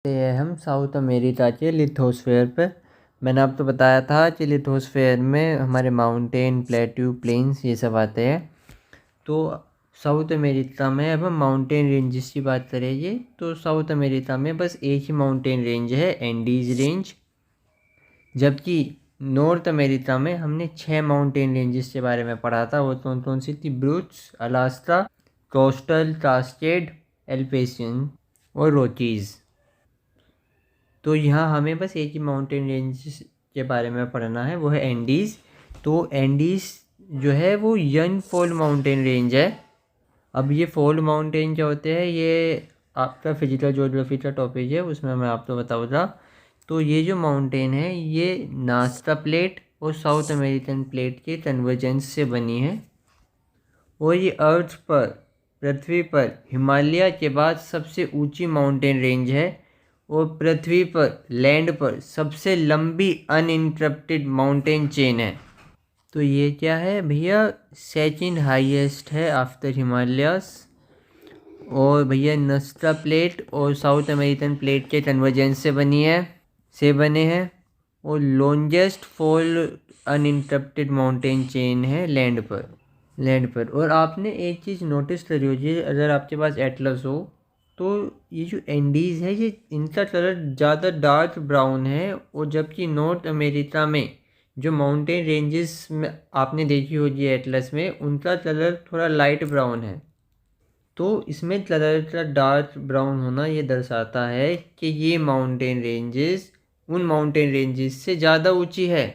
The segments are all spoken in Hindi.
ये हम साउथ अमेरिका के लिथोस्फीयर पर। मैंने आपको बताया था कि लिथोस्फीयर में हमारे माउंटेन, प्लेट्यू, प्लेन्स ये सब आते हैं। तो साउथ अमेरिका में अब हम माउंटेन रेंजेस की बात करेंगे। तो साउथ अमेरिका में बस एक ही माउंटेन रेंज है, एंडीज रेंज। जबकि नॉर्थ अमेरिका में हमने 6 माउंटेन रेंजेस के बारे में पढ़ा था। वो कौन कौन सी थी? ब्रूट्स, अलास्का, कोस्टल, कास्केड, एल्पेशियन और रॉकीज़। तो यहाँ हमें बस एक ही माउंटेन रेंज के बारे में पढ़ना है, वो है एंडीज़। तो एंडीज़ जो है वो यंग फॉल माउंटेन रेंज है। अब ये फॉल माउंटेन क्या होते हैं, ये आपका फिजिकल ज्योग्राफी का टॉपिक है, उसमें मैं आपको बताऊँगा। तो ये जो माउंटेन है ये नाज़का प्लेट और साउथ अमेरिकन प्लेट के कन्वर्जेंस से बनी है। और ये अर्थ पर, पृथ्वी पर हिमालय के बाद सबसे ऊंची माउंटेन रेंज है। और पृथ्वी पर, लैंड पर सबसे लंबी अनइंटरप्टेड माउंटेन चेन है। तो ये क्या है भैया? सेकंड हाईएस्ट है आफ्टर हिमालयस। और भैया नाज़का प्लेट और साउथ अमेरिकन प्लेट के कन्वर्जेंस से बने हैं। और longest fall uninterrupted mountain chain है लैंड पर। और आपने एक चीज़ नोटिस करी होगी, अगर आपके पास एटलस हो, तो ये जो एंडीज़ है ये इनका कलर ज़्यादा डार्क ब्राउन है। और जबकि नॉर्थ अमेरिका में जो माउंटेन रेंजेस में आपने देखी होगी एटलस में, उनका कलर थोड़ा लाइट ब्राउन है। तो इसमें कलर का डार्क ब्राउन होना ये दर्शाता है कि ये माउंटेन रेंजेस उन माउंटेन रेंजेस से ज़्यादा ऊंची है।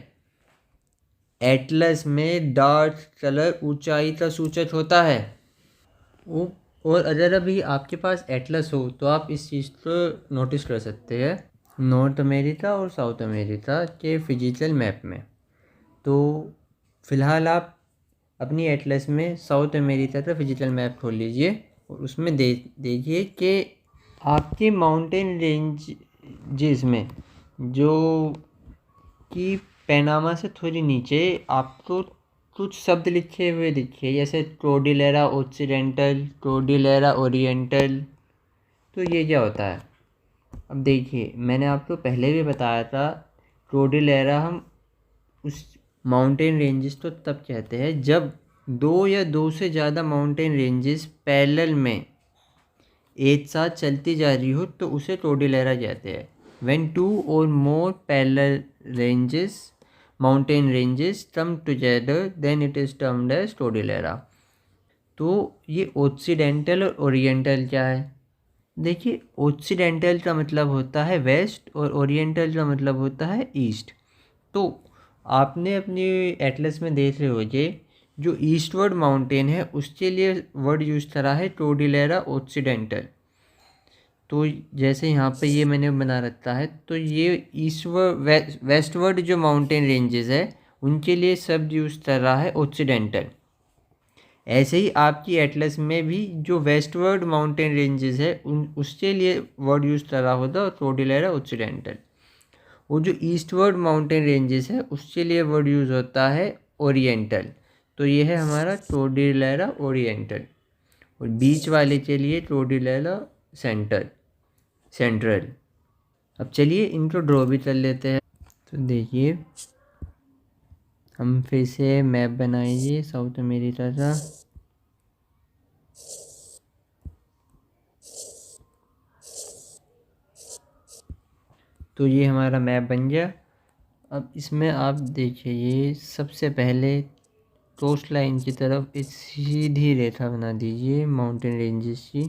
एटलस में डार्क कलर ऊंचाई का सूचक होता है। और अगर अभी आपके पास एटलस हो तो आप इस चीज़ को नोटिस कर सकते हैं नॉर्थ अमेरिका और साउथ अमेरिका के फिजिकल मैप में। तो फ़िलहाल आप अपनी एटलस में साउथ अमेरिका का फिजिकल मैप खोल लीजिए और उसमें देखिए कि आपके माउंटेन रेंजेस में, जो कि पैनामा से थोड़ी नीचे, आपको कुछ शब्द लिखे हुए दिखे, जैसे कोर्डिलेरा ओक्सीडेंटल, कोर्डिलेरा ओरिएंटल। तो ये क्या होता है? अब देखिए, मैंने आपको पहले भी बताया था, कोर्डिलेरा हम उस माउंटेन रेंजेस तो तब कहते हैं जब दो या दो से ज़्यादा माउंटेन रेंजेस पैरेलल में एक साथ चलती जा रही हो तो उसे कोर्डिलेरा कहते हैं। व्हेन टू और more parallel ranges, mountain ranges come together, then it is termed as cordillera. तो ये ओक्सीडेंटल और ओरिएंटल क्या है? देखिए, ओक्सीडेंटल का मतलब होता है वेस्ट और ओरिएंटल का मतलब होता है ईस्ट। तो आपने अपनी एटलस में देख रहे होगे, जो ईस्टवर्ड माउंटेन है उसके लिए वर्ड यूज़ करा है कोर्डिलेरा ओक्सीडेंटल। तो जैसे यहाँ पे ये मैंने बना रखा है, तो ये ईस्टवर्ड वेस्टवर्ड जो माउंटेन रेंजेस है उनके लिए शब्द यूज़ कर रहा है ओक्सीडेंटल। ऐसे ही आपकी एटलस में भी जो वेस्टवर्ड माउंटेन रेंजेस है उसके लिए वर्ड यूज़ कर रहा होता कोर्डिलेरा ओक्सीडेंटल। वो जो ईस्टवर्ड माउंटेन रेंजेस है उसके लिए वर्ड यूज़ होता है ओरिएंटल। तो ये है हमारा कोर्डिलेरा ओरिएंटल। और बीच वाले के लिए कोर्डिलेरा सेंट्रल। अब चलिए इनको ड्रॉ भी कर लेते हैं। तो देखिए, हम फिर से मैप बनाइए साउथ अमेरिका का। तो ये हमारा मैप बन गया। अब इसमें आप देखिए, ये सबसे पहले कोस्ट लाइन की तरफ एक सीधी रेखा बना दीजिए माउंटेन रेंजेस की,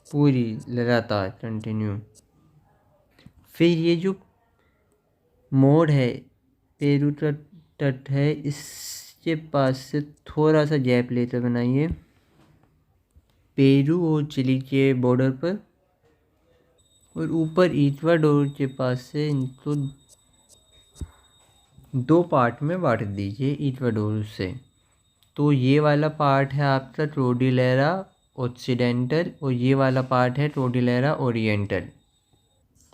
पूरी लगातार कंटिन्यू। फिर ये जो मोड़ है, पेरू का तट है, इसके पास से थोड़ा सा गैप लेकर बनाइए, पेरू और चिली के बॉर्डर पर। और ऊपर इक्वाडोर के पास से इनको दो पार्ट में बांट दीजिए इक्वाडोर से। तो ये वाला पार्ट है आपका कोर्डिलेरा ओक्सीडेंटल और ये वाला पार्ट है कोर्डिलेरा ओरिएंटल।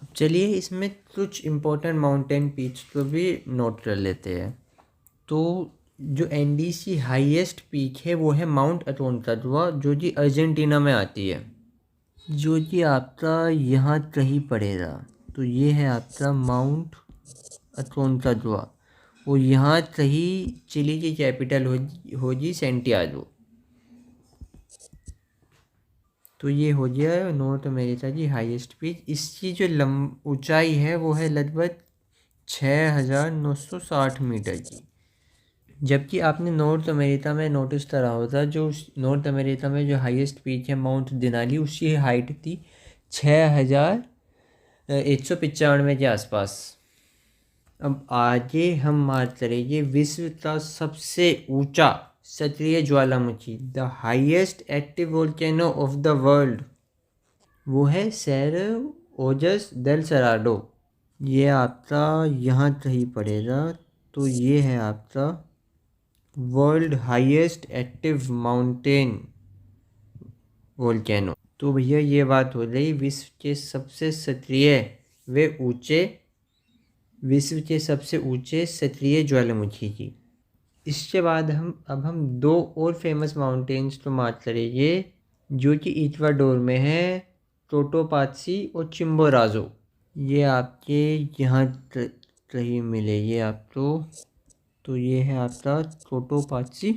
अब चलिए इसमें कुछ इम्पोर्टेंट माउंटेन पीक्स को भी नोट कर लेते हैं। तो जो एंडीज की हाईएस्ट पीक है वो है माउंट अकोंकागुआ, जो कि अर्जेंटीना में आती है। जो कि आपका यहाँ कहीं पड़ेगा। तो ये है आपका माउंट अकोंकागुआ और यहाँ कहीं चिली की कैपिटल होगी सैंटियागो। तो ये हो गया नॉर्थ अमेरिका की हाईएस्ट पीक। इसकी जो ऊंचाई है वो है लगभग 6,960 मीटर की। जबकि आपने नॉर्थ अमेरिका में नोटिस करा होगा, जो नॉर्थ अमेरिका में जो हाईएस्ट पीक है माउंट देनाली, उसकी हाइट थी 6,195 के आसपास। अब आगे हम बात करेंगे विश्व का सबसे ऊंचा सक्रिय ज्वालामुखी, the highest active volcano of the world. वो है सेरो ओजस डेल सेराडो। ये आपका यहाँ कहीं पड़ेगा। तो ये है आपका world highest active mountain volcano. तो भैया ये बात हो रही विश्व के सबसे सक्रिय ज्वालामुखी की। इसके बाद हम दो और फेमस माउंटेन्स तो बात करेंगे जो कि इक्वाडोर में है, कोटोपाची और चिम्बोराजो। ये आपके यहाँ कहीं मिलेगी आपको। तो ये है आपका कोटोपाची,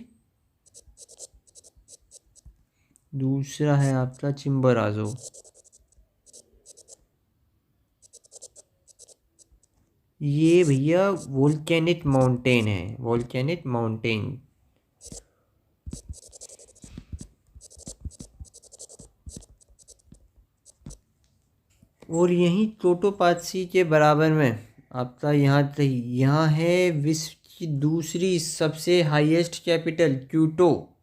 दूसरा है आपका चिम्बोराजो। ये भैया वोल्केनिक माउंटेन है, वोल्केनिक माउंटेन। और यहीं कोटोपाची के बराबर में आपका यहाँ है विश्व की दूसरी सबसे हाईएस्ट कैपिटल क्योटो।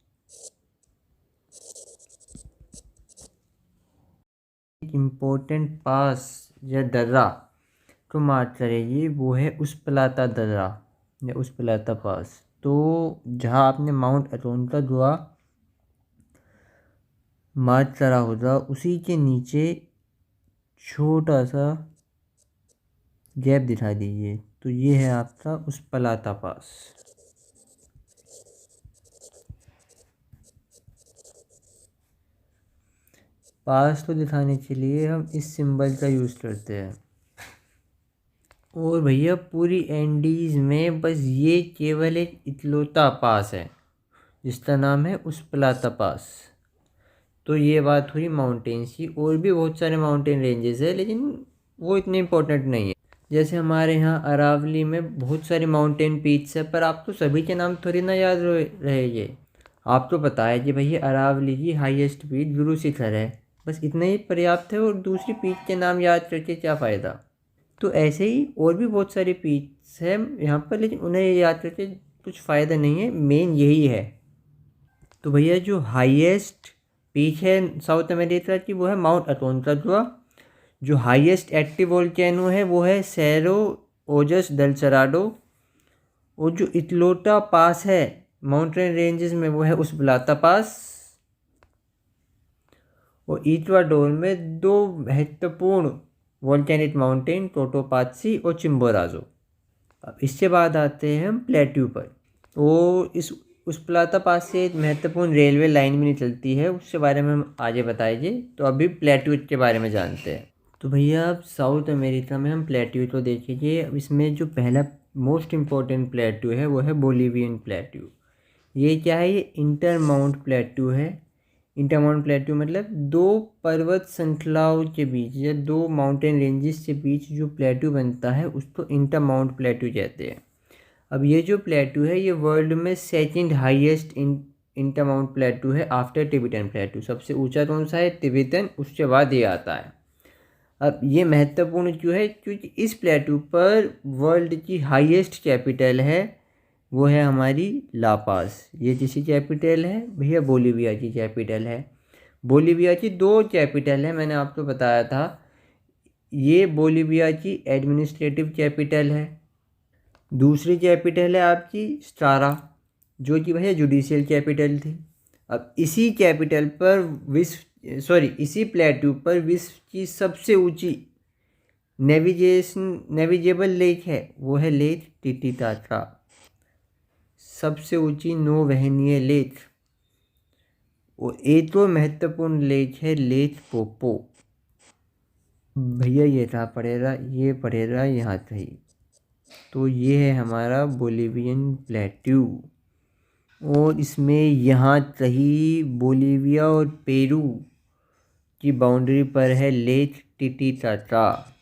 इम्पोर्टेंट पास या दर्रा तो मार्क करेगी, वो है उस्पलाता दर्रा या उस्पलाता पास। तो जहाँ आपने माउंट अकोंकागुआ मार्क करा होगा, उसी के नीचे छोटा सा गैप दिखा दीजिए। तो ये है आपका उस्पलाता पास। पास को दिखाने के लिए हम इस सिंबल का यूज़ करते हैं। और भैया पूरी एंडीज़ में बस ये केवल एक इकलौता पास है जिसका नाम है उस्पलाता पास। तो ये बात हुई माउंटेन्स की। और भी बहुत सारे माउंटेन रेंजेस है लेकिन वो इतने इम्पोर्टेंट नहीं है। जैसे हमारे यहाँ अरावली में बहुत सारे माउंटेन पीक्स है, पर आपको सभी के नाम थोड़ी ना याद रहेंगे। आपको पता है कि भैया अरावली की हाईएस्ट पीक गुरु शिखर है, बस इतना ही पर्याप्त है। और दूसरी पीक के नाम याद करके क्या फ़ायदा। तो ऐसे ही और भी बहुत सारे पीक्स हैं यहाँ पर, लेकिन उन्हें याद करके कुछ फ़ायदा नहीं है, मेन यही है। तो भैया जो हाईएस्ट पीक है साउथ अमेरिका की वो है माउंट अकोंकागुआ। जो हाईएस्ट एक्टिव वोल्केनो है वो है सेरो ओजस डेल सेराडो। और जो इकलौता पास है माउंटेन रेंजेस में वो है उस्पलाता पास। और इक्वाडोर में दो महत्वपूर्ण वोल्केनिक माउंटेन कोटोपाची और चिम्बोराजो। अब इसके बाद आते हैं हम प्लेट्यू पर। और इस उस्पलाता पास से एक महत्वपूर्ण रेलवे लाइन भी निकलती है, उसके बारे में हम आगे बताएंगे। तो अभी प्लेट्यू के बारे में जानते हैं। तो भैया अब साउथ अमेरिका में हम प्लेट्यू तो देखेंगे। अब इसमें जो पहला मोस्ट इम्पोर्टेंट प्लेट्यू है वो है बोलिवियन प्लेट्यू। ये क्या है, ये इंटरमाउंट प्लेट्यू है। इंटरमाउंट प्लेट्यू मतलब दो पर्वत श्रृंखलाओं के बीच या दो माउंटेन रेंजेस के बीच जो प्लेट्यू बनता है उसको इंटरमाउंट प्लेट्यू कहते हैं। अब ये जो प्लेट्यू है ये वर्ल्ड में सेकंड हाईएस्ट इंटरमाउंट प्लेट्यू है आफ्टर टिबेटन प्लेट्यू। सबसे ऊंचा कौन सा है, तिब्बतन, उसके बाद ये आता है। अब ये महत्वपूर्ण क्यों है, क्योंकि इस प्लेट्यू पर वर्ल्ड की हाईएस्ट कैपिटल है, वो है हमारी लापास। ये किसी कैपिटल है भैया, बोलीविया की कैपिटल है। बोलीविया की दो कैपिटल है, मैंने आपको बताया था। ये बोलीविया की एडमिनिस्ट्रेटिव कैपिटल है। दूसरी कैपिटल है आपकी स्टारा, जो कि भैया जुडिशियल कैपिटल थी। अब इसी कैपिटल पर इसी प्लेट्यू पर विश्व की सबसे ऊंची नेविगेबल लेक है, वो है लेक टिटिकाका। सबसे ऊंची नौवहनीय लेक और एक तो महत्वपूर्ण लेक है लेक पोपो। भैया ये था पड़ेगा, ये पड़ेगा यहाँ सही। तो ये है हमारा बोलिवियन प्लेट्यू, और इसमें यहाँ सही बोलिविया और पेरू की बाउंड्री पर है लेक टिटिकाका,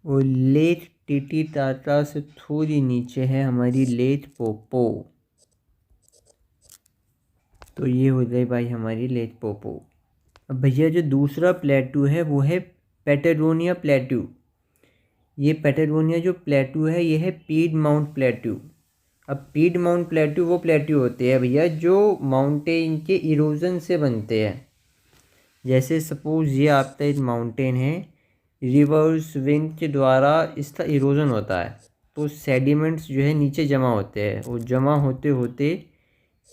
और लेक टिटिकाका से थोड़ी नीचे है हमारी लेक पोपो। तो ये हो गई भाई हमारी लेक पोपो। अब भैया जो दूसरा प्लेट्यू है वो है पैटागोनिया प्लेट्यू। ये पैटागोनिया जो प्लेट्यू है ये है पीडमाउंट प्लेट्यू। अब पीडमाउंट प्लेट्यू वो प्लेट्यू होते हैं भैया जो माउंटेन के इरोजन से बनते हैं। जैसे सपोज ये आपका एक माउंटेन है, रिवर्स विंड के द्वारा इसका इरोजन होता है, तो सेडिमेंट्स जो है नीचे जमा होते हैं, और जमा होते होते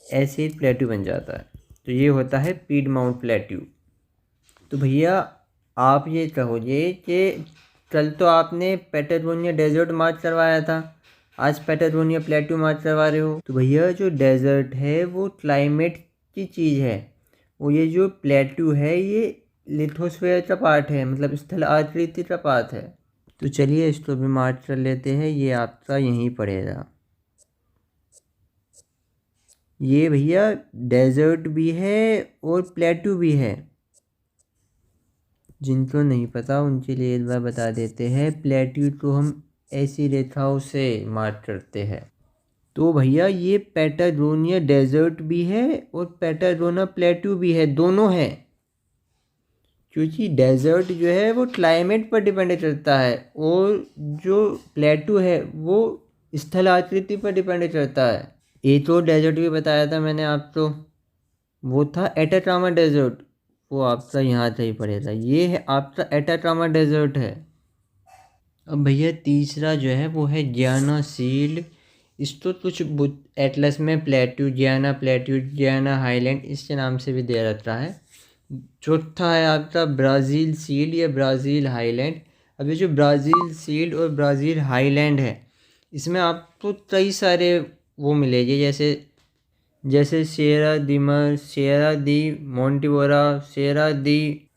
ऐसे एक प्लेट्यू बन जाता है। तो ये होता है पीडमाउंट प्लेट्यू। तो भैया आप ये कहोगे कि कल तो आपने पैटागोनिया डेजर्ट मार्च करवाया था, आज पैटागोनिया प्लेट्यू मार्च करवा रहे हो। तो भैया जो डेजर्ट है वो क्लाइमेट की चीज़ है, और ये जो प्लेट्यू है ये लिथोस्फीयर का पार्ट है, मतलब स्थल आकृति का पार्ट है। तो चलिए इसको भी मार्च कर लेते हैं, ये आपका यहीं पड़ेगा। ये भैया डेजर्ट भी है और प्लेट्यू भी है। जिनको नहीं पता उनके लिए एक बार बता देते हैं, प्लेट्यू को हम ऐसी रेखाओं से मार्क करते हैं। तो भैया ये पैटागोनिया डेजर्ट भी है और पैटागोनिया प्लेट्यू भी है, दोनों हैं। क्योंकि डेजर्ट जो है वो क्लाइमेट पर डिपेंड करता है, और जो प्लेट्यू है वो स्थल आकृति पर डिपेंड करता है। एक और डेजर्ट भी बताया था मैंने आपको, वो था एटाकामा डेजर्ट, वो आपका यहाँ से ही पड़ेगा। ये है आपका एटाकामा डेजर्ट है। अब भैया तीसरा जो है वो है गियाना सील्ड। इसको कुछ एटलस में प्लेट्यू, गियाना प्लेट्यू, गियाना हाईलैंड इसके नाम से भी दे रखा है। चौथा है आपका ब्राज़ील सील्ड या ब्राज़ील हाईलैंड। अब ये जो ब्राज़ील सील्ड और ब्राज़ील हाईलैंड है, इसमें आपको कई सारे वो मिलेंगे, जैसे सेरा दी मर, सेरा दी मोंटिवोरा, सेरा दी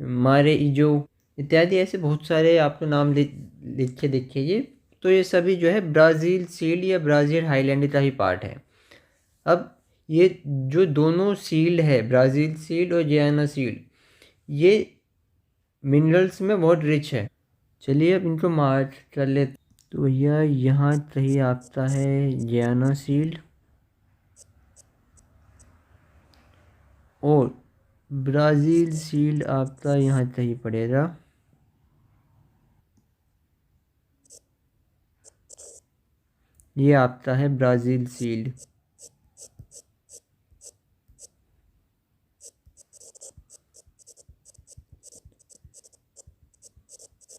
मारे इजो इत्यादि, ऐसे बहुत सारे आपको नाम लिख के देखिए। तो ये सभी जो है ब्राज़ील सील्ड या ब्राज़ील हाईलैंड का ही पार्ट है। अब ये जो दोनों सील्ड है, ब्राज़ील सील्ड और गियाना सील्ड, ये मिनरल्स में बहुत रिच है। चलिए अब इनको मार्क कर लेते। तो भैया यहाँ सही आपका है गियाना सील्ड, और ब्राज़ील सील्ड आपका यहाँ सही पड़ेगा। ये आपका है ब्राज़ील सील्ड।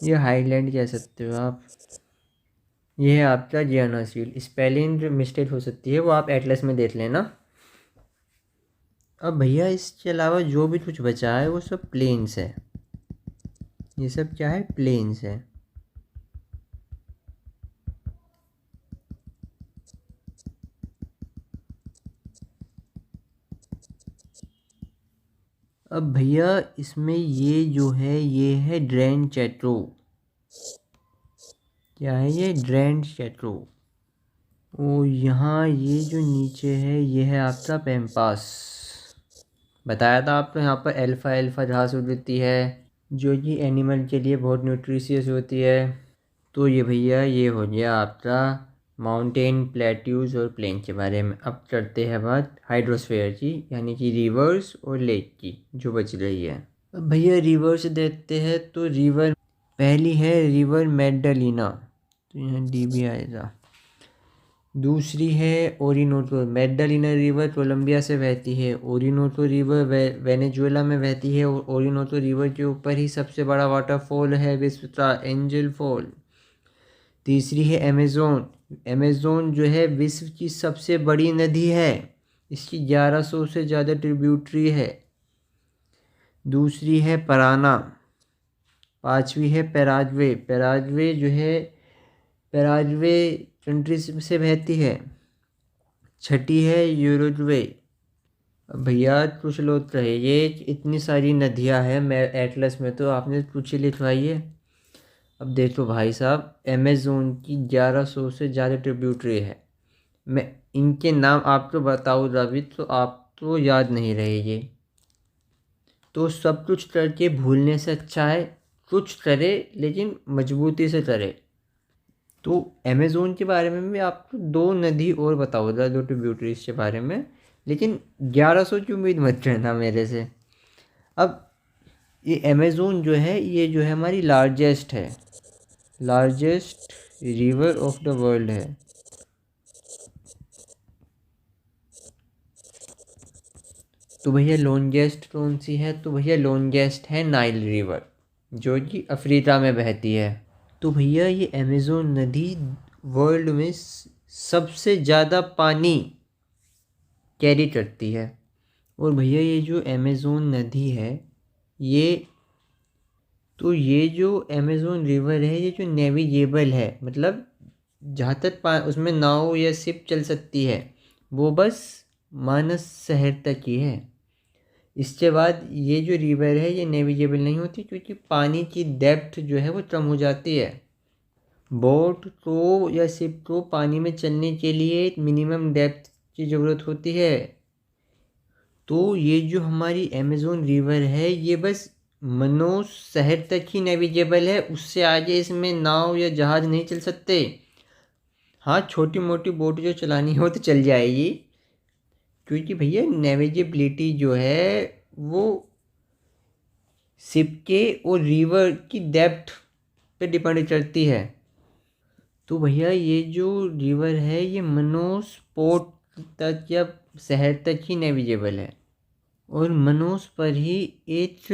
ये हाईलैंड कह सकते हो आप। ये है आपका गियाना सील्ड। स्पेलिंग मिस्टेक हो सकती है, वो आप एटलस में देख लेना। अब भैया इसके अलावा जो भी कुछ बचा है वो सब प्लेन्स है। ये सब क्या है? प्लेन्स है। अब भैया इसमें ये जो है ये है ग्रैंड चैट्रो। क्या है ये? ग्रैंड चैट्रो। और यहाँ ये जो नीचे है ये है आपका पैम्पास। बताया था आपको यहाँ पर अल्फा अल्फा घास उगती है जो कि एनिमल के लिए बहुत न्यूट्रिशियस होती है। तो ये भैया ये हो गया आपका माउंटेन, प्लेट्यूज़ और प्लेन के बारे में। अब करते हैं बात हाइड्रोस्फीयर की, यानी कि रिवर्स और लेक की जो बच रही है। अब भैया रिवर्स देखते हैं, तो रिवर पहली है रिवर मैग्डालिना, तो यहाँ डी भी आएगा। दूसरी है ओरिनोको। मैग्डालिना रिवर कोलंबिया से बहती है। ओरिनोको रिवर वेनेजुएला में बहती है, और ओरिनोको रिवर के ऊपर ही सबसे बड़ा वाटरफॉल है विश्व का एंजल फॉल। तीसरी है अमेज़ोन। अमेज़ोन जो है विश्व की सबसे बड़ी नदी है, इसकी 1100 से ज़्यादा ट्रिब्यूटरी है। दूसरी है पराना। पांचवी है पैराग्वे। पैराग्वे जो है पैराग्वे कंट्री से बहती है। छठी है यूरुग्वे। भैया कुछ लोग रहे, ये इतनी सारी नदियां हैं मैं एटलस में, तो आपने कुछ ही लिखवाई है। अब देखो भाई साहब, अमेज़ोन की 1100 से ज़्यादा ट्रिब्यूटरी है। मैं इनके नाम आपको बताऊँ रवि, तो आप तो याद नहीं रहे ये। तो सब कुछ करके भूलने से अच्छा है कुछ करे, लेकिन मजबूती से करे। तो अमेज़ोन के बारे में मैं आपको दो नदी और बताऊँगा, दो ट्रिब्यूटरीज के बारे में, लेकिन 1100 की उम्मीद मत करना मेरे से। अब ये अमेज़ोन जो है, ये जो है हमारी लार्जेस्ट है, largest river of the world है। तो भैया लॉन्गेस्ट कौन सी है? तो भैया लॉन्गेस्ट है नाइल रिवर, जो कि अफ्रीका में बहती है। तो भैया ये अमेज़ोन नदी वर्ल्ड में सबसे ज़्यादा पानी कैरी करती है। और भैया ये जो अमेज़ोन नदी है, ये तो ये जो अमेज़ोन रिवर है, ये जो नेविगेबल है, मतलब जहाँ तक उसमें नाव या शिप चल सकती है, वो बस मानस शहर तक ही है। इसके बाद ये जो रिवर है ये नेविगेबल नहीं होती, क्योंकि पानी की डेप्थ जो है वो कम हो जाती है। बोट को या शिप को पानी में चलने के लिए एक मिनिमम डेप्थ की ज़रूरत होती है। तो ये जो हमारी अमेज़ोन रिवर है, ये बस मनोज शहर तक ही नेविगेबल है, उससे आगे इसमें नाव या जहाज़ नहीं चल सकते। हाँ, छोटी मोटी बोट जो चलानी हो तो चल जाएगी, क्योंकि भैया नेविगेबिलिटी जो है वो शिप के और रिवर की डेप्थ पे डिपेंड करती है। तो भैया ये जो रिवर है, ये मनोज पोर्ट तक या शहर तक ही नेविगेबल है। और मनोज पर ही एक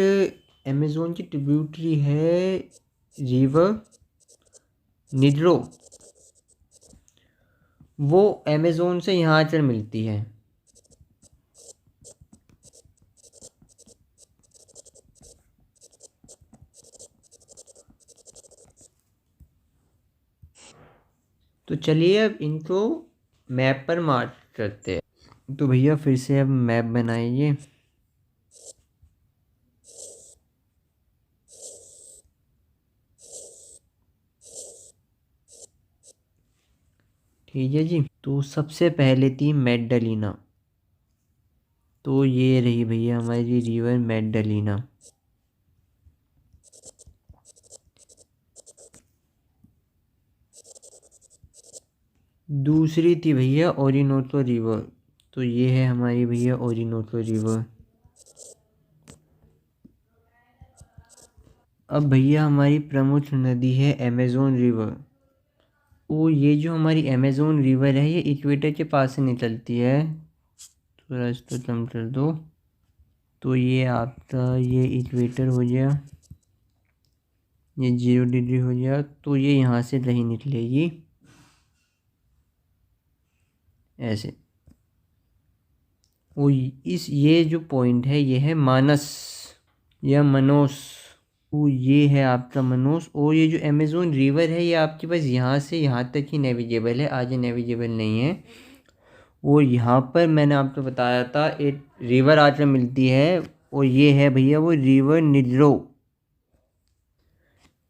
अमेज़ोन की ट्रिब्यूटरी है, रिवर निड्रो, वो अमेज़ोन से यहाँ आकर मिलती है। तो चलिए अब इनको मैप पर मार्क करते हैं। तो भैया फिर से अब मैप बनाइए। ठीक है जी। तो सबसे पहले थी मैगडालिना, तो ये रही भैया हमारी रिवर मैगडालिना। दूसरी थी भैया ओरिनोको रिवर, तो ये है हमारी भैया ओरिनोको रिवर। अब भैया हमारी प्रमुख नदी है अमेज़ोन रिवर। तो ये जो हमारी अमेज़ोन रिवर है, ये इक्वेटर के पास से निकलती है। थोड़ा इसको कम कर दो। तो ये आपका ये इक्वेटर हो गया, ये 0 डिग्री हो गया, तो ये यहाँ से नहीं निकलेगी ऐसे। वो इस ये जो पॉइंट है, ये है मानस या मनोस। तो ये है आपका मनोस। और ये जो अमेज़ोन रिवर है, ये आपके पास यहाँ से यहाँ तक ही नेविगेबल है, आगे नेविगेबल नहीं है। और यहाँ पर मैंने आपको बताया था एक रिवर आकर मिलती है, और ये है भैया वो रिवर निड्रो।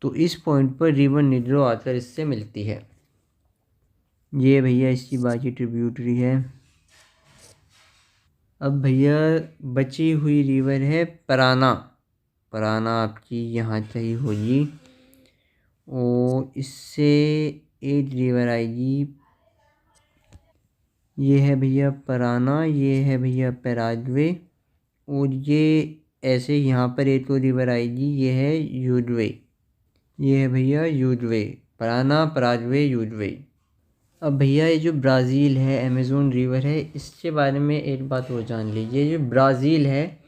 तो इस पॉइंट पर रिवर निड्रो आकर इससे मिलती है। ये भैया इसकी बाकी ट्रिब्यूटरी है। अब भैया बची हुई रिवर है पराना। पराना आपकी यहाँ से ही होगी, और इससे एक रिवर आएगी, ये है भैया पराना, ये है भैया पैराग्वे, और ये ऐसे यहाँ पर एक और रिवर आएगी, ये है यूडवे। ये है भैया यूडवे, पराना पैराग्वे यूडवे। अब भैया ये जो ब्राज़ील है, अमेज़ोन रिवर है, इसके बारे में एक बात और जान लीजिए। ये जो ब्राज़ील है,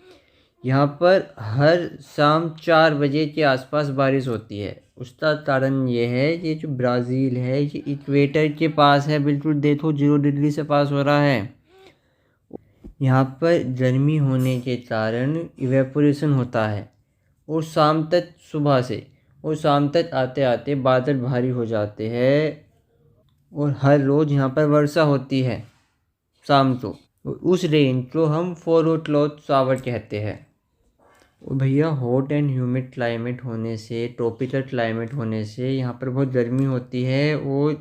यहाँ पर हर शाम 4 बजे के आसपास बारिश होती है। उसका कारण ये है, ये जो ब्राज़ील है ये इक्वेटर के पास है, बिल्कुल देखो 0 डिग्री से पास हो रहा है। यहाँ पर गर्मी होने के कारण इवेपोरेशन होता है, और शाम तक सुबह से और शाम तक आते आते बादल भारी हो जाते हैं, और हर रोज़ यहाँ पर वर्षा होती है। शाम को। उस रेंज को हम 4 o'clock शावर कहते हैं। और भैया हॉट एंड ह्यूमिड क्लाइमेट होने से, ट्रॉपिकल क्लाइमेट होने से यहाँ पर बहुत गर्मी होती है और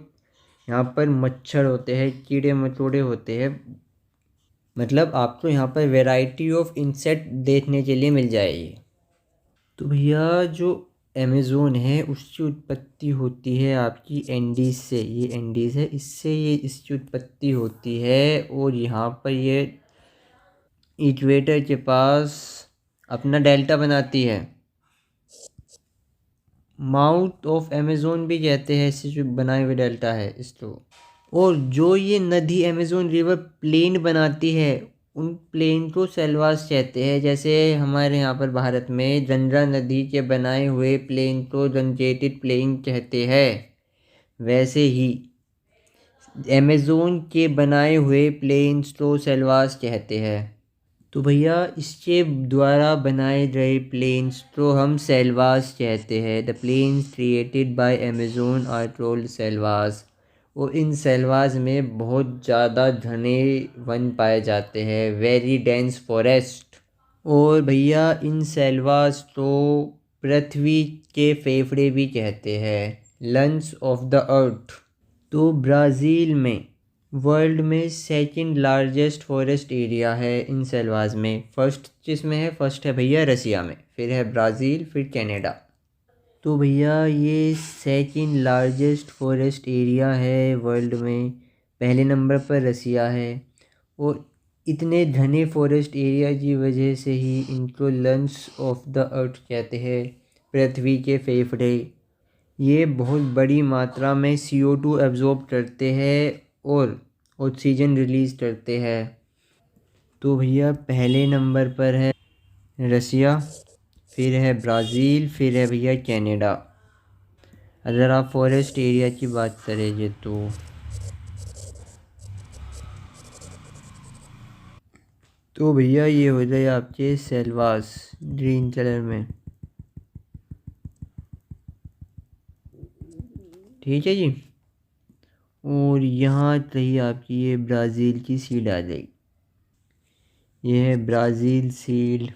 यहाँ पर मच्छर होते हैं, कीड़े मकोड़े होते हैं। मतलब आपको यहाँ पर वैरायटी ऑफ इंसेक्ट देखने के लिए मिल जाएगी। तो भैया जो अमेज़ोन है उसकी उत्पत्ति होती है आपकी एंडीज़ से। ये एंडीज़ है, इससे ये इसकी उत्पत्ति होती है और यहाँ पर ये इक्वेटर के पास अपना डेल्टा बनाती है। माउथ ऑफ अमेज़ोन भी कहते हैं इससे जो बनाए हुए डेल्टा है इसको। और जो ये नदी अमेज़ोन रिवर प्लेन बनाती है उन प्लेन को सेलवास कहते हैं। जैसे हमारे यहाँ पर भारत में गंगा नदी के बनाए हुए प्लेन को जनरेटेड प्लेन कहते हैं, वैसे ही अमेज़ोन के बनाए हुए प्लेन्स को सेलवास कहते हैं। तो भैया इसके द्वारा बनाए गए प्लेन्स को हम सेलवास कहते हैं। The plains created by Amazon are called selvas. और इन सेलवास में बहुत ज़्यादा घने वन पाए जाते हैं, वेरी डेंस फॉरेस्ट। और भैया इन सेलवास को पृथ्वी के फेफड़े भी कहते हैं, लंग्स ऑफ द अर्थ। तो ब्राज़ील में वर्ल्ड में सेकंड लार्जेस्ट फॉरेस्ट एरिया है इन सेलवास में। फर्स्ट किसमें है? फर्स्ट है भैया रसिया में, फिर है ब्राज़ील, फिर कनाडा। तो भैया ये सेकंड लार्जेस्ट फॉरेस्ट एरिया है वर्ल्ड में, पहले नंबर पर रसिया है। और इतने घने फॉरेस्ट एरिया की वजह से ही इनको लंग्स ऑफ द अर्थ कहते हैं, पृथ्वी के फेफड़े। ये बहुत बड़ी मात्रा में CO2 एब्जॉर्ब करते हैं और ऑक्सीजन रिलीज़ करते हैं। तो भैया पहले नंबर पर है रसिया, फिर है ब्राज़ील, फिर है भैया कनाडा, अगर आप फॉरेस्ट एरिया की बात करेंगे तो भैया ये हो जाए आपके सेलवास ग्रीन कलर में। ठीक है जी। और यहाँ रही आपकी ये ब्राज़ील की सीड आ जाएगी। ये है ब्राज़ील सीड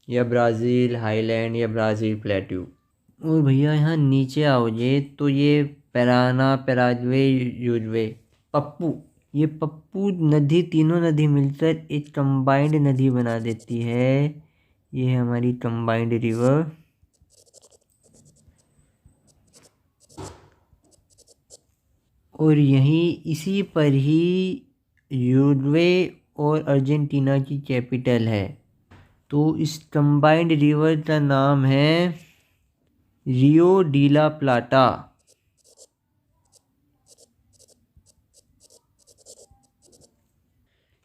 या ब्राज़ील हाईलैंड या ब्राज़ील प्लेट्यू। और भैया यहाँ नीचे आओगे तो ये पैराना, पैराग्वे, यूरुग्वे, पप्पू। ये पप्पू नदी, तीनों नदी मिलकर एक कंबाइंड नदी बना देती है। ये है हमारी कंबाइंड रिवर। और यहीं इसी पर ही यूरुग्वे और अर्जेंटीना की कैपिटल है। तो इस कंबाइंड रिवर का नाम है रियो डी ला प्लाटा।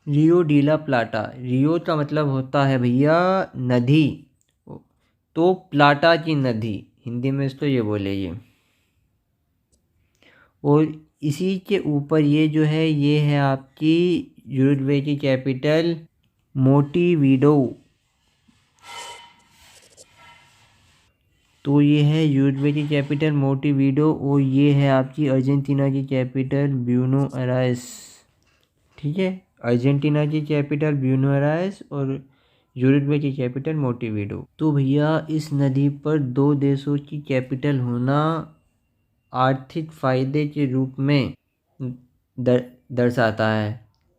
रियो डी ला प्लाटा, रियो का मतलब होता है भैया नदी, तो प्लाटा की नदी हिंदी में इसको ये बोलेंगे। और इसी के ऊपर ये जो है ये है आपकी यूरुग्वे की कैपिटल मोंटेवीडो। तो ये है यूरुग्वे की कैपिटल मोंटेवीडो और ये है आपकी अर्जेंटीना की कैपिटल ब्यूनोस आयरेस। ठीक है, अर्जेंटीना की कैपिटल ब्यूनोस आयरेस और यूरुग्वे की कैपिटल मोंटेवीडो। तो भैया इस नदी पर दो देशों की कैपिटल होना आर्थिक फ़ायदे के रूप में दर्शाता है।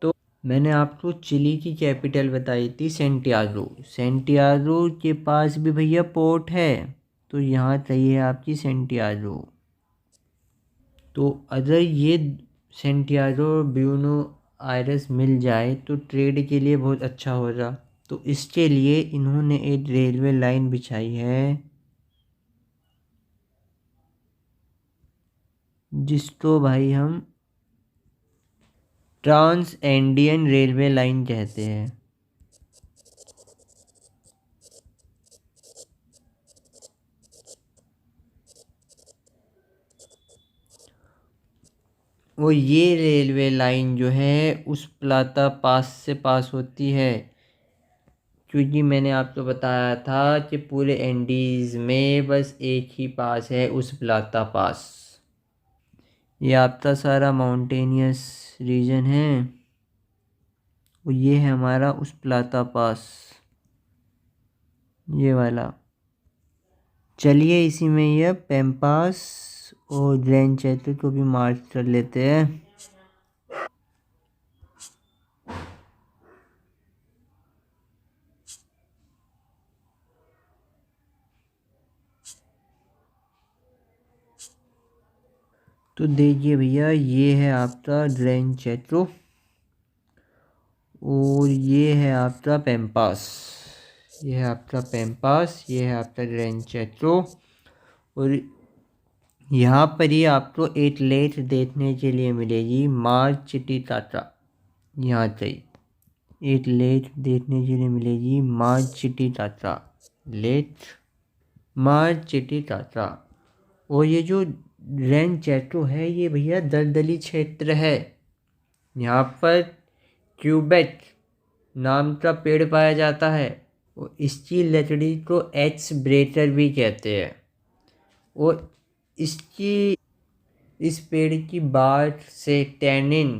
तो मैंने आपको चिली की कैपिटल बताई थी सेंटियागो। सेंटियागो के पास भी भैया पोर्ट है, तो यहाँ चाहिए आपकी सेंटियागो। तो अगर ये सेंटियागो ब्यूनोस आयरेस मिल जाए तो ट्रेड के लिए बहुत अच्छा होगा। तो इसके लिए इन्होंने एक रेलवे लाइन बिछाई है जिसको भाई हम ट्रांस एंडियन रेलवे लाइन कहते हैं। वो ये रेलवे लाइन जो है उस प्लाता पास से पास होती है, क्योंकि मैंने आपको बताया था कि पूरे एंडीज़ में बस एक ही पास है, उस प्लाता पास। ये आपका सारा माउंटेनियस रीजन है। और ये है हमारा उस प्लाता पास, ये वाला। चलिए इसी में ये पैम्पास और ग्रैंड चैटो को भी मार्क कर लेते हैं। तो देखिए भैया, ये है आपका ग्रैंड चैटो और ये है आपका पैम्पास। ये है आपका पैम्पास, ये है आपका ग्रैंड चैटो। और यहाँ पर ही आपको एक लेट देखने के लिए मिलेगी मार्च चिटी टाटा। यहाँ से एक लेट देखने के लिए मिलेगी मार्च चिटी टाटा, लेट मार्च चिटी टाटा। और ये जो ग्रैंड चैटो है ये भैया दलदली क्षेत्र है। यहाँ पर क्यूबेक नाम का पेड़ पाया जाता है और इसकी लकड़ी को एक्स ब्रेटर भी कहते हैं। और इसकी इस पेड़ की बाट से टैनिन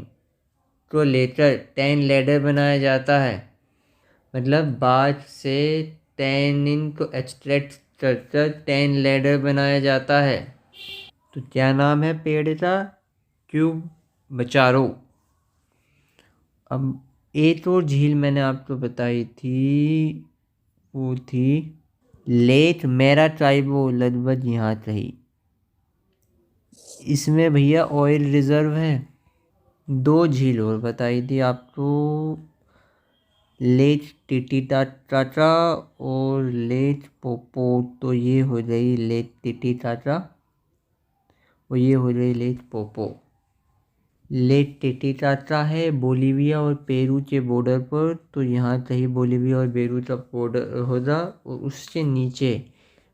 को लेकर टैन लेडर बनाया जाता है। मतलब बाट से टैनिन को एक्सट्रैक्ट कर टैन लेडर बनाया जाता है। तो क्या नाम है पेड़ का? क्यूब बचारो। अब एक और झील मैंने आपको बताई थी, वो थी लेक मैराटाइबो, लगभग यहाँ रही। इसमें भैया ऑयल रिजर्व है। दो झील और बताई थी आपको, लेक टिटिटाटा और लेक पोपो। तो ये हो गई लेक टिटिटाटा और ये हो गई लेक पोपो। लेक टिटिटाटा है बोलीविया और पेरू के बॉर्डर पर। तो यहाँ कहीं बोलीविया और पेरू का बॉर्डर होगा और उसके नीचे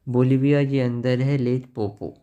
बोलीविया के अंदर है लेक पोपो।